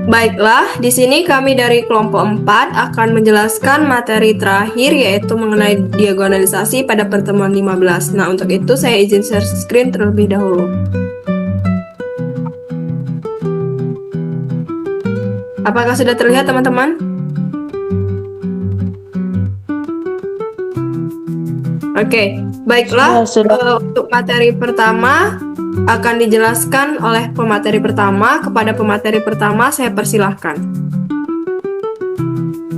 Baiklah, di sini kami dari kelompok 4 akan menjelaskan materi terakhir yaitu mengenai diagonalisasi pada pertemuan 15. Nah, untuk itu saya izin share screen terlebih dahulu. Apakah sudah terlihat, teman-teman? Oke, baiklah. Untuk materi pertama akan dijelaskan oleh pemateri pertama. Kepada pemateri pertama, saya persilahkan.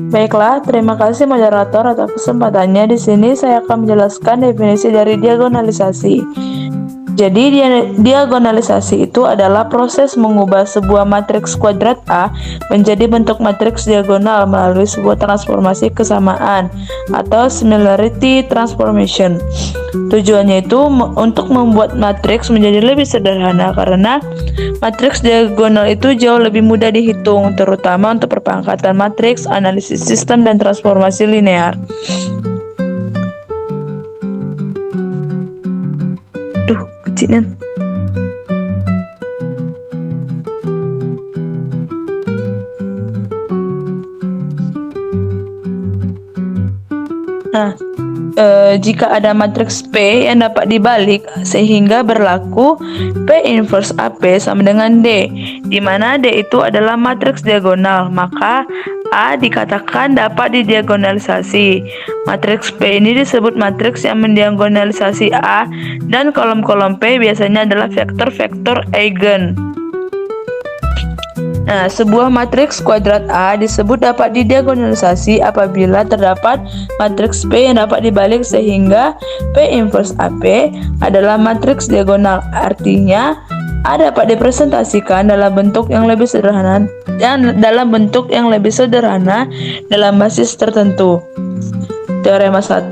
Baiklah, terima kasih moderator atas kesempatannya. Di sini saya akan menjelaskan definisi dari diagonalisasi. Jadi, diagonalisasi itu adalah proses mengubah sebuah matriks kuadrat A menjadi bentuk matriks diagonal melalui sebuah transformasi kesamaan atau similarity transformation. Tujuannya itu untuk membuat matriks menjadi lebih sederhana karena matriks diagonal itu jauh lebih mudah dihitung, terutama untuk perpangkatan matriks, analisis sistem, dan transformasi linear. Kecilin. Nah, jika ada matriks P yang dapat dibalik sehingga berlaku P inverse AP sama dengan D, di mana D itu adalah matriks diagonal, maka A dikatakan dapat didiagonalisasi. Matriks P ini disebut matriks yang mendiagonalisasi A, dan kolom-kolom P biasanya adalah vektor-vektor eigen. Nah, sebuah matriks kuadrat A disebut dapat didiagonalisasi apabila terdapat matriks P yang dapat dibalik sehingga P inverse AP adalah matriks diagonal. Artinya, A dapat dipresentasikan dalam bentuk yang lebih sederhana dalam basis tertentu. Teorema 1,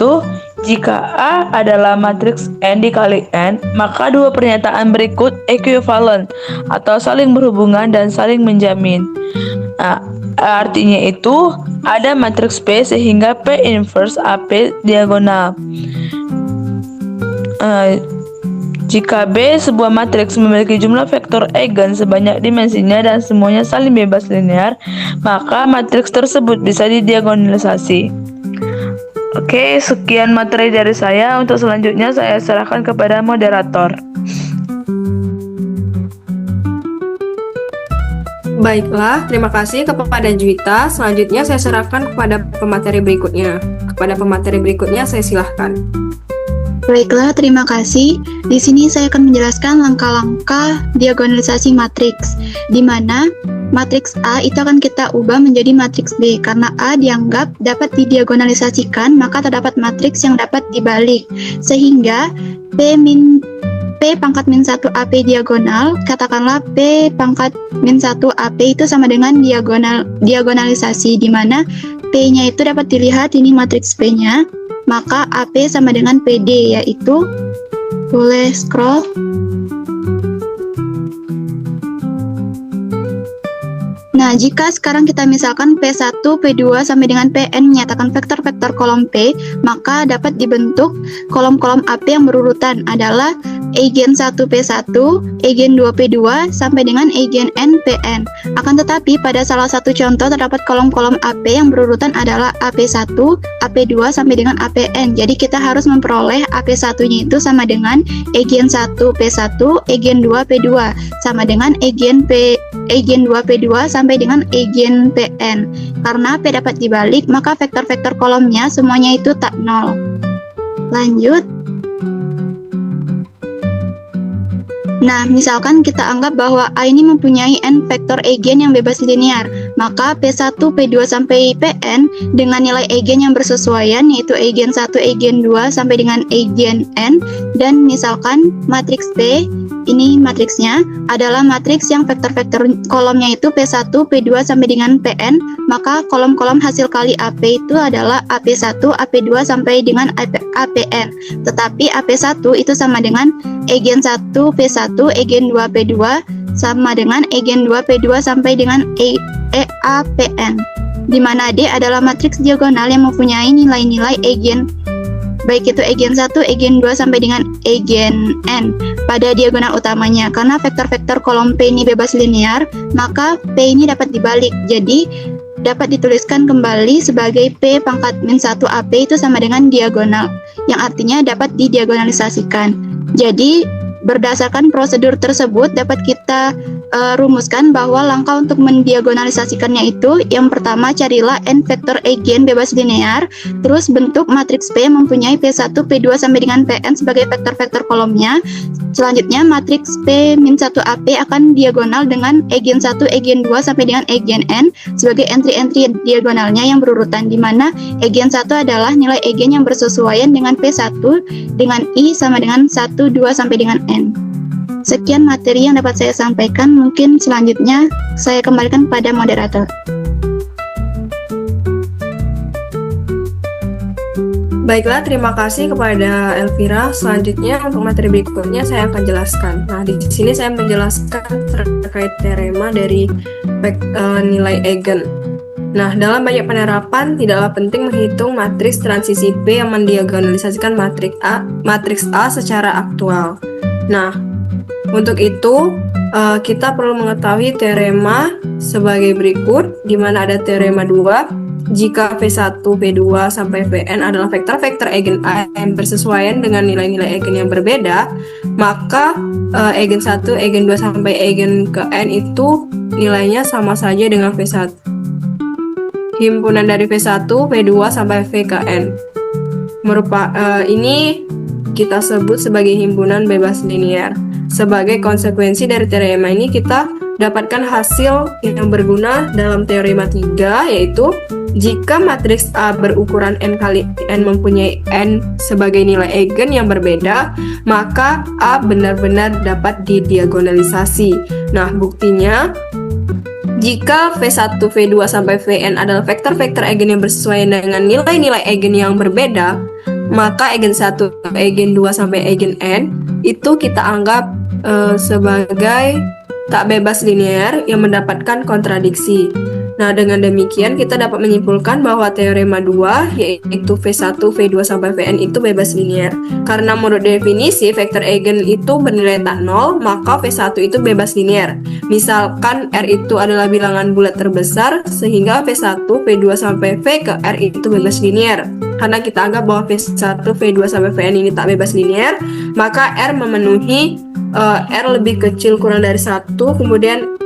jika A adalah matriks N dikali N, maka dua pernyataan berikut ekuivalen atau saling berhubungan dan saling menjamin. Nah, artinya itu ada matriks P sehingga P inverse AP diagonal. Jika B sebuah matriks memiliki jumlah vektor eigen sebanyak dimensinya dan semuanya saling bebas linear, maka matriks tersebut bisa didiagonalisasi. Oke, sekian materi dari saya. Untuk selanjutnya saya serahkan kepada moderator. Baiklah, terima kasih kepada Juwita. Selanjutnya saya serahkan kepada pemateri berikutnya. Kepada pemateri berikutnya saya silahkan. Baiklah, terima kasih. Di sini saya akan menjelaskan langkah-langkah diagonalisasi matriks, di mana matriks A itu akan kita ubah menjadi matriks B. Karena A dianggap dapat didiagonalisasikan, maka terdapat matriks yang dapat dibalik. Sehingga P pangkat min 1 AP diagonal, katakanlah P pangkat min 1 AP itu sama dengan diagonalisasi, di mana P-nya itu dapat dilihat ini matriks P-nya, maka AP sama dengan PD, yaitu boleh scroll. Nah, jika sekarang kita misalkan P1, P2 sampai dengan Pn menyatakan vektor-vektor kolom P, maka dapat dibentuk kolom-kolom AP yang berurutan adalah eigen 1 P1, eigen 2 P2 sampai dengan eigen n Pn. Akan tetapi pada salah satu contoh terdapat kolom-kolom AP yang berurutan adalah AP1, AP2 sampai dengan APn. Jadi kita harus memperoleh AP1-nya itu sama dengan eigen 1 P1, eigen 2 P2 sama dengan eigen 2 P2 sampai dengan eigen Pn. Karena P dapat dibalik, maka vektor-vektor kolomnya semuanya itu tak nol. Lanjut. Nah, misalkan kita anggap bahwa A ini mempunyai n vektor eigen yang bebas linear, maka P1, P2 sampai Pn dengan nilai eigen yang bersesuaian, yaitu eigen 1, eigen 2 sampai dengan eigen n, dan misalkan matriks P, ini matriksnya adalah matriks yang vektor-vektor kolomnya itu P1, P2 sampai dengan Pn, maka kolom-kolom hasil kali AP itu adalah AP1, AP2 sampai dengan APn. Tetapi AP1 itu sama dengan eigen 1 P1, eigen 2 P2 sama dengan eigen 2 P2 sampai dengan APn, di mana D adalah matriks diagonal yang mempunyai nilai-nilai eigen baik itu eigen 1, eigen 2 sampai dengan eigen n pada diagonal utamanya. Karena vektor-vektor kolom P ini bebas linear, maka P ini dapat dibalik. Jadi dapat dituliskan kembali sebagai P pangkat min 1 AP itu sama dengan diagonal, yang artinya dapat didiagonalisasikan. Jadi berdasarkan prosedur tersebut dapat kita rumuskan bahwa langkah untuk mendiagonalisasikannya itu, yang pertama carilah n vektor eigen bebas linear, terus bentuk matriks P mempunyai P1, P2 sampai dengan Pn sebagai vektor-vektor kolomnya. Selanjutnya matriks P min 1 AP akan diagonal dengan eigen 1, eigen 2 sampai dengan eigen n sebagai entry-entry diagonalnya yang berurutan, di mana eigen 1 adalah nilai eigen yang bersesuaian dengan P1 dengan I sama dengan 1, 2 sampai dengan n. Sekian materi yang dapat saya sampaikan. Mungkin selanjutnya saya kembalikan kepada moderator. Baiklah, terima kasih kepada Elvira. Selanjutnya untuk materi berikutnya saya akan jelaskan. Nah, di sini saya menjelaskan terkait teorema dari nilai eigen. Nah, dalam banyak penerapan tidaklah penting menghitung matriks transisi P yang mendiagonalisasikan matriks A secara aktual. Nah, untuk itu kita perlu mengetahui teorema sebagai berikut, di mana ada teorema 2. Jika P1, P2 sampai Pn adalah vektor-vektor eigen A yang bersesuaian dengan nilai-nilai eigen yang berbeda, maka eigen 1, eigen 2 sampai eigen ke n itu nilainya sama saja dengan V1. Himpunan dari V1, V2 sampai V ke n. Ini kita sebut sebagai himpunan bebas linear. Sebagai konsekuensi dari teorema ini, kita dapatkan hasil yang berguna dalam teorema 3, yaitu jika matriks A berukuran n kali n mempunyai n sebagai nilai eigen yang berbeda, maka A benar-benar dapat didiagonalisasi. Nah, buktinya jika V1, V2 sampai Vn adalah vektor-vektor eigen yang bersesuaian dengan nilai-nilai eigen yang berbeda, maka eigen 1, eigen 2 sampai eigen n itu kita anggap sebagai tak bebas linear yang mendapatkan kontradiksi. Nah, dengan demikian kita dapat menyimpulkan bahwa teorema 2, yaitu V1, V2 sampai Vn itu bebas linear. Karena menurut definisi vektor eigen itu bernilai tak nol, maka V1 itu bebas linear. Misalkan R itu adalah bilangan bulat terbesar, sehingga V1, V2 sampai V ke R itu bebas linear. Karena kita anggap bahwa V1, V2 sampai Vn ini tak bebas linear, maka R memenuhi R lebih kecil kurang dari 1, kemudian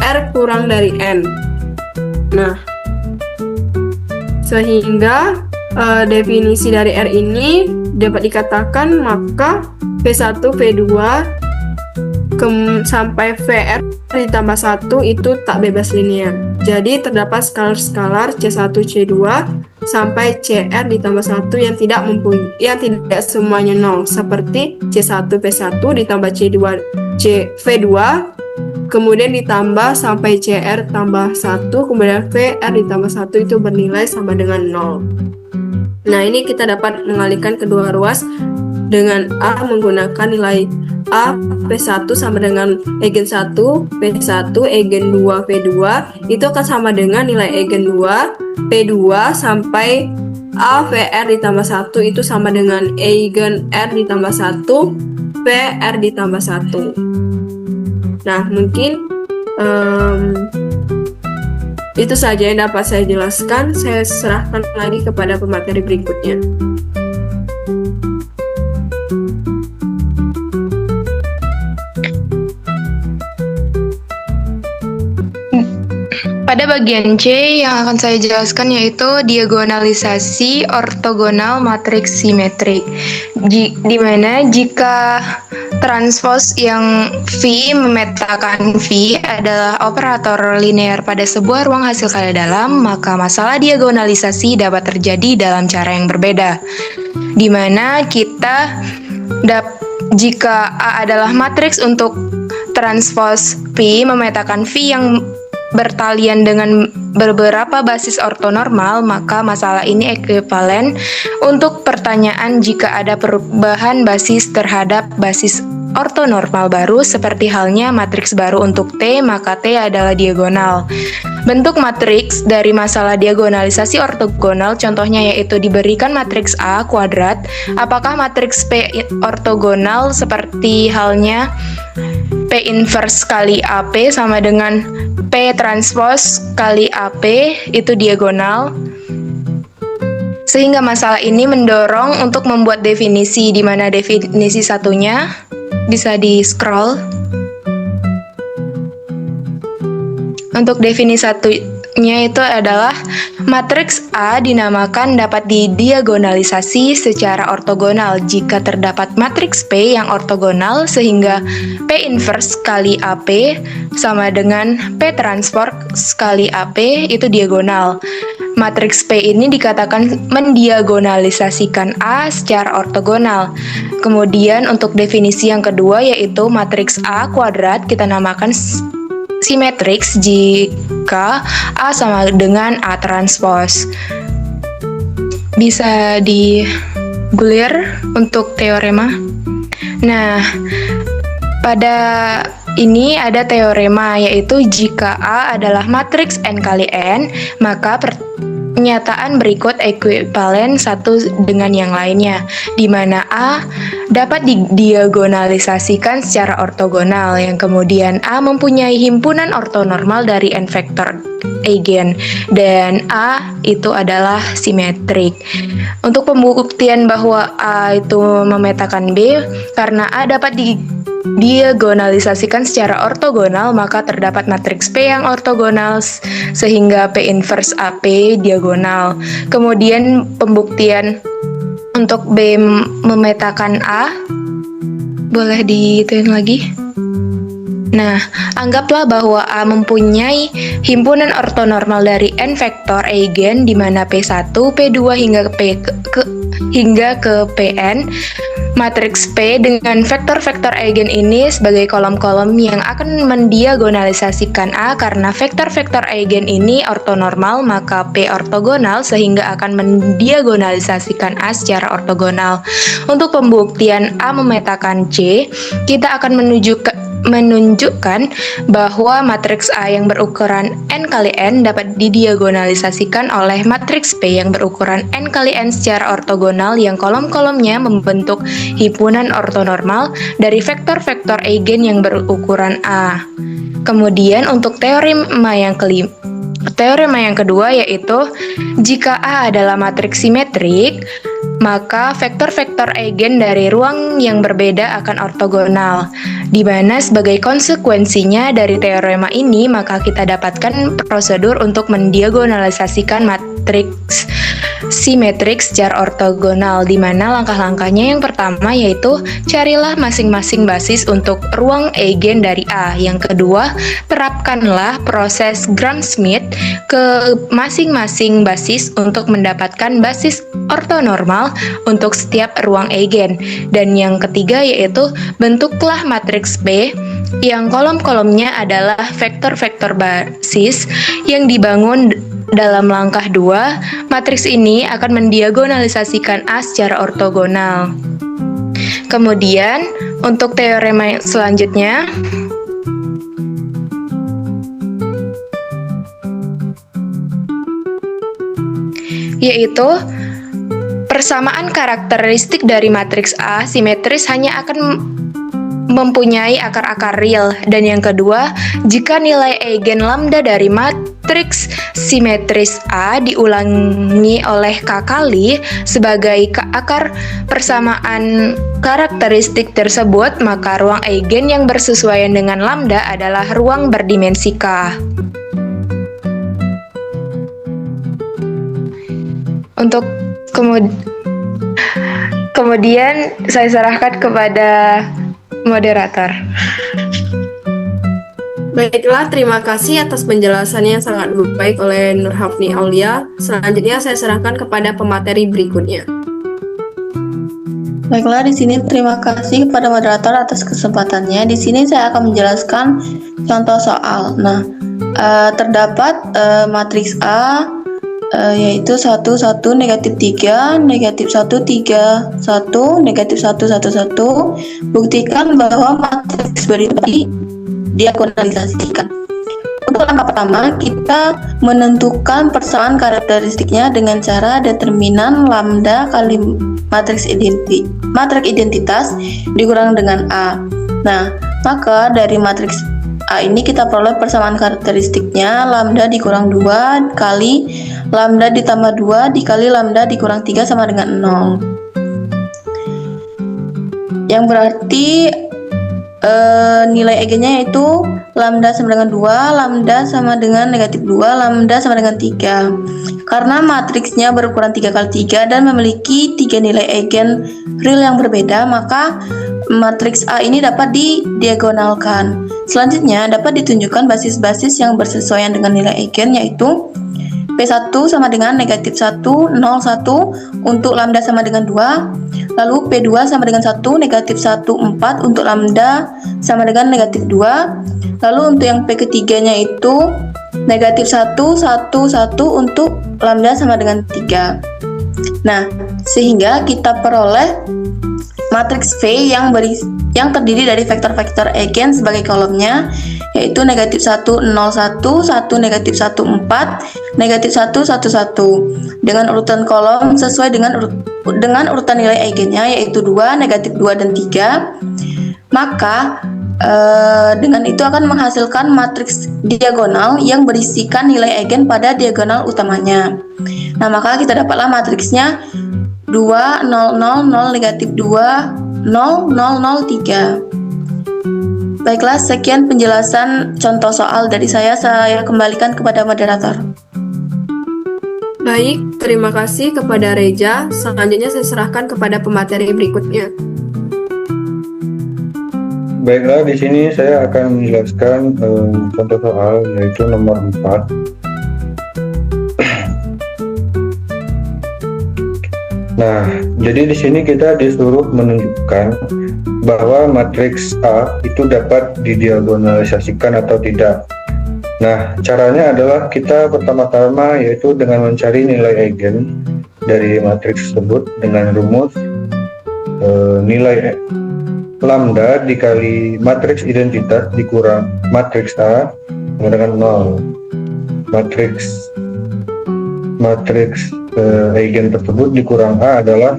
R kurang dari N. Nah, sehingga definisi dari R ini dapat dikatakan maka V1, V2 sampai VR ditambah 1 itu tak bebas linear. Jadi terdapat skalar-skalar C1, C2 sampai CR ditambah 1 yang tidak semuanya 0, seperti C1 V1 ditambah C2 V2, kemudian ditambah sampai CR tambah 1, kemudian VR ditambah 1 itu bernilai sama dengan 0. Nah, ini kita dapat mengalihkan kedua ruas dengan A menggunakan nilai A P1 sama dengan eigen 1 P1, eigen 2 P2 itu akan sama dengan nilai eigen 2 P2 sampai A VR ditambah 1 itu sama dengan eigen R ditambah 1 PR ditambah 1. Nah, mungkin itu saja yang dapat saya jelaskan. Saya serahkan lagi kepada pemateri berikutnya. Pada bagian C yang akan saya jelaskan yaitu diagonalisasi ortogonal matriks simetrik. Di mana jika transpos yang V memetakan V adalah operator linear pada sebuah ruang hasil kala dalam, maka masalah diagonalisasi dapat terjadi dalam cara yang berbeda. Di mana jika A adalah matriks untuk transpos V memetakan V yang bertalian dengan beberapa basis ortonormal, maka masalah ini ekuivalen untuk pertanyaan jika ada perubahan basis terhadap basis ortonormal baru seperti halnya matriks baru untuk T, maka T adalah diagonal. Bentuk matriks dari masalah diagonalisasi ortogonal contohnya yaitu diberikan matriks A kuadrat, apakah matriks P ortogonal seperti halnya P inverse kali AP sama dengan P transpose kali AP itu diagonal. Sehingga masalah ini mendorong untuk membuat definisi, di mana definisi satunya bisa di-scroll. Untuk definisi satunya itu adalah matriks A dinamakan dapat didiagonalisasi secara ortogonal jika terdapat matriks P yang ortogonal sehingga P inverse kali AP sama dengan P transpose kali AP itu diagonal. Matriks P ini dikatakan mendiagonalisasikan A secara ortogonal. Kemudian untuk definisi yang kedua yaitu matriks A kuadrat kita namakan simetriks jika A sama dengan A transpose. Bisa digulir untuk teorema. Nah, pada ini ada teorema yaitu jika A adalah matriks n kali n, maka pernyataan berikut ekuivalen satu dengan yang lainnya, di mana A dapat didiagonalisasikan secara ortogonal, yang kemudian A mempunyai himpunan ortonormal dari n vektor eigen, dan A itu adalah simetrik. Untuk pembuktian bahwa A itu memetakan B, karena A dapat diagonalisasikan secara ortogonal, maka terdapat matriks P yang ortogonal sehingga P inverse AP diagonal. Kemudian pembuktian untuk B memetakan A, boleh dituin lagi. Nah, anggaplah bahwa A mempunyai himpunan ortonormal dari n vektor eigen di mana P1, P2 hingga ke Pn. Matriks P dengan vektor-vektor eigen ini sebagai kolom-kolom yang akan mendiagonalisasikan A karena vektor-vektor eigen ini ortonormal, maka P ortogonal sehingga akan mendiagonalisasikan A secara ortogonal. Untuk pembuktian A memetakan C, kita akan menunjukkan bahwa matriks A yang berukuran n kali n dapat didiagonalisasikan oleh matriks P yang berukuran n kali n secara ortogonal yang kolom-kolomnya membentuk himpunan ortonormal dari vektor-vektor eigen yang berukuran A. Kemudian untuk teorema yang kedua yaitu jika A adalah matriks simetrik, maka vektor-vektor eigen dari ruang yang berbeda akan ortogonal. Di mana sebagai konsekuensinya dari teorema ini, maka kita dapatkan prosedur untuk mendiagonalisasikan matriks simetrik secara ortogonal, di mana langkah-langkahnya yang pertama yaitu carilah masing-masing basis untuk ruang eigen dari A. Yang kedua, terapkanlah proses Gram-Schmidt ke masing-masing basis untuk mendapatkan basis ortonormal untuk setiap ruang eigen. Dan yang ketiga yaitu bentuklah matriks P yang kolom-kolomnya adalah vektor-vektor basis yang dibangun dalam langkah 2. Matriks ini akan mendiagonalisasikan A secara ortogonal. Kemudian untuk teorema selanjutnya yaitu persamaan karakteristik dari matriks A simetris hanya akan mempunyai akar-akar real. Dan yang kedua, jika nilai eigen lambda dari matriks simetris A diulangi oleh K kali sebagai akar persamaan karakteristik tersebut, maka ruang eigen yang bersesuaian dengan lambda adalah ruang berdimensi K. Untuk kemudian saya serahkan kepada moderator. Baiklah, terima kasih atas penjelasannya yang sangat baik oleh Nur Hafni Aulia. Selanjutnya saya serahkan kepada pemateri berikutnya. Baiklah, di sini terima kasih kepada moderator atas kesempatannya. Di sini saya akan menjelaskan contoh soal. Nah, terdapat matriks A yaitu 1, 1, negatif 3, negatif 1, 3, 1, negatif 1, 1, 1. Buktikan bahwa matriks berikut diagonalisasikan. Untuk langkah pertama, kita menentukan persamaan karakteristiknya dengan cara determinan lambda kali matriks identitas dikurang dengan A. Nah, maka dari matriks A ini kita peroleh persamaan karakteristiknya lambda dikurang 2 kali lambda ditambah 2 dikali lambda dikurang 3 sama dengan 0. Yang berarti nilai eigennya yaitu lambda sama dengan 2, lambda sama dengan negatif 2, lambda sama dengan 3. Karena matriksnya berukuran 3 kali 3 dan memiliki 3 nilai eigen real yang berbeda, maka matriks A ini dapat didiagonalkan. Selanjutnya dapat ditunjukkan basis-basis yang bersesuaian dengan nilai eigen, yaitu P1 sama dengan negatif 1, 0, 1 untuk lambda sama dengan 2. Lalu P2 sama dengan 1, negatif 1, 4 untuk lambda sama dengan negatif 2. Lalu untuk yang P ketiganya itu negatif 1, 1, 1 untuk lambda sama dengan 3. Nah, sehingga kita peroleh matriks V yang terdiri dari vektor-vektor eigen sebagai kolomnya, yaitu negatif 1, 0, 1, 1, negatif 1, 4, negatif 1, 1, 1. Dengan urutan kolom sesuai dengan urutan nilai eigennya, yaitu 2, negatif 2, dan 3. Maka dengan itu akan menghasilkan matriks diagonal yang berisikan nilai eigen pada diagonal utamanya. Nah, maka kita dapatlah matriksnya 2, 0, 0, 0, negatif 2, 0, 0, 0, 3. Baiklah, sekian penjelasan contoh soal dari saya kembalikan kepada moderator. Baik, terima kasih kepada Reja. Selanjutnya saya serahkan kepada pemateri berikutnya. Baiklah, di sini saya akan menjelaskan contoh soal, yaitu nomor 4. Nah, jadi di sini kita disuruh menunjukkan bahwa matriks A itu dapat didiagonalisasikan atau tidak. Nah, caranya adalah kita pertama-tama yaitu dengan mencari nilai eigen dari matriks tersebut dengan rumus nilai lambda dikali matriks identitas dikurang matriks A sama dengan 0. Matriks eigen tersebut dikurang A adalah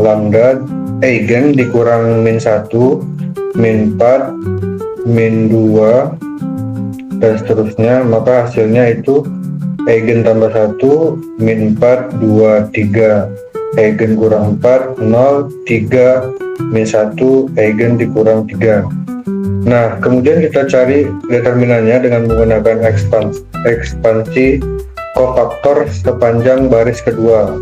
lambda eigen dikurang min 1, min 4, min 2, dan seterusnya. Maka hasilnya itu eigen tambah 1, min 4, 2, 3, eigen kurang 4, 0, 3, min 1, eigen dikurang 3. Nah, kemudian kita cari determinannya dengan menggunakan ekspansi kofaktor sepanjang baris kedua.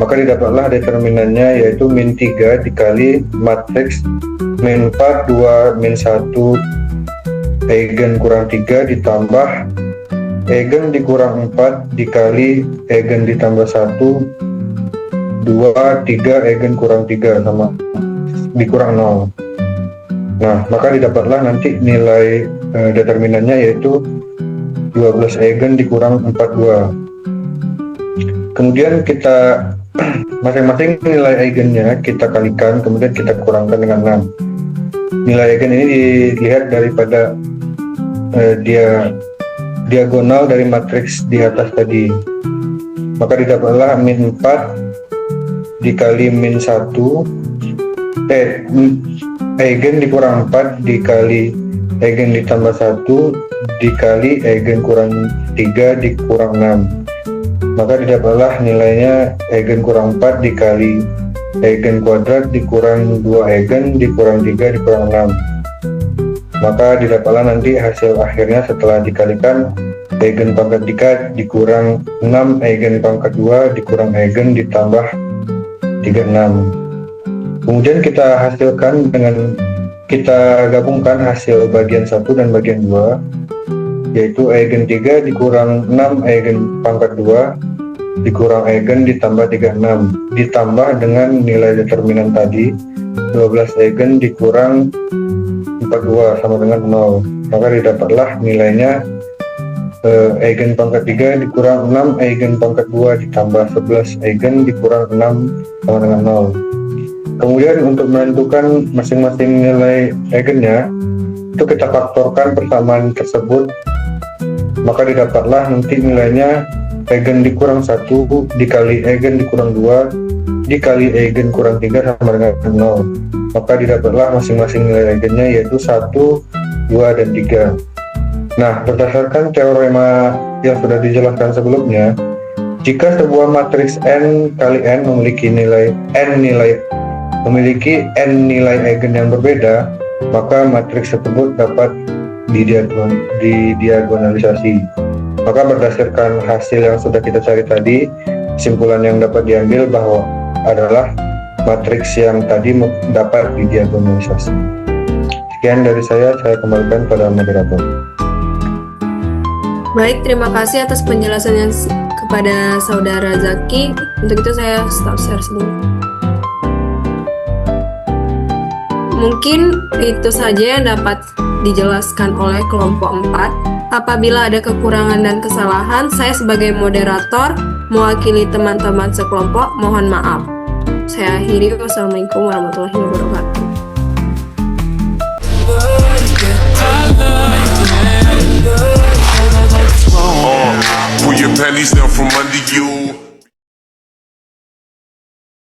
Maka didapatlah determinannya yaitu min 3 dikali matriks min 4, 2, min 1, eigen kurang 3 ditambah eigen dikurang 4 dikali eigen ditambah 1, 2, 3, eigen kurang 3 sama dikurang 0. Nah, maka didapatlah nanti nilai determinannya yaitu 12 eigen dikurang 42. Kemudian kita masing-masing nilai eigennya kita kalikan, kemudian kita kurangkan dengan 6. Nilai eigen ini dilihat daripada diagonal dari matriks di atas tadi. Maka didapatlah min 4 dikali min 1, eigen dikurang 4 dikali eigen ditambah 1 dikali eigen kurang 3 dikurang 6. Maka didapatlah nilainya eigen kurang 4 dikali eigen kuadrat dikurang 2 eigen dikurang 3 dikurang 6. Maka didapatlah nanti hasil akhirnya setelah dikalikan eigen pangkat 3 dikurang 6 eigen pangkat 2 dikurang eigen ditambah 36. Kemudian kita gabungkan hasil bagian 1 dan bagian 2, yaitu eigen 3 dikurang 6 eigen pangkat 2 dikurang eigen ditambah 36 ditambah dengan nilai determinan tadi 12 eigen dikurang 42 sama dengan 0. Maka didapatlah nilainya eigen pangkat 3 dikurang 6 eigen pangkat 2 ditambah 11 eigen dikurang 6 sama dengan 0. Kemudian untuk menentukan masing-masing nilai eigennya, itu kita faktorkan persamaan tersebut, maka didapatlah nanti nilainya eigen dikurang 1 dikali eigen dikurang 2 dikali eigen kurang 3 sama dengan 0. Maka didapatlah masing-masing nilai eigennya yaitu 1, 2, dan 3. Nah, berdasarkan teorema yang sudah dijelaskan sebelumnya, jika sebuah matriks n kali n memiliki n nilai eigen yang berbeda, maka matriks tersebut dapat didiagonalisasi. Maka berdasarkan hasil yang sudah kita cari tadi, kesimpulan yang dapat diambil bahwa adalah matriks yang tadi dapat didiagonalisasi. Sekian dari saya kembalikan pada moderator. Baik, terima kasih atas penjelasannya kepada saudara Zaki. Untuk itu saya stop share dulu. Mungkin itu saja yang dapat dijelaskan oleh kelompok 4. Apabila ada kekurangan dan kesalahan, saya sebagai moderator mewakili teman-teman sekelompok mohon maaf. Saya akhiri. Wassalamualaikum warahmatullahi wabarakatuh. Pull your panties down from under you.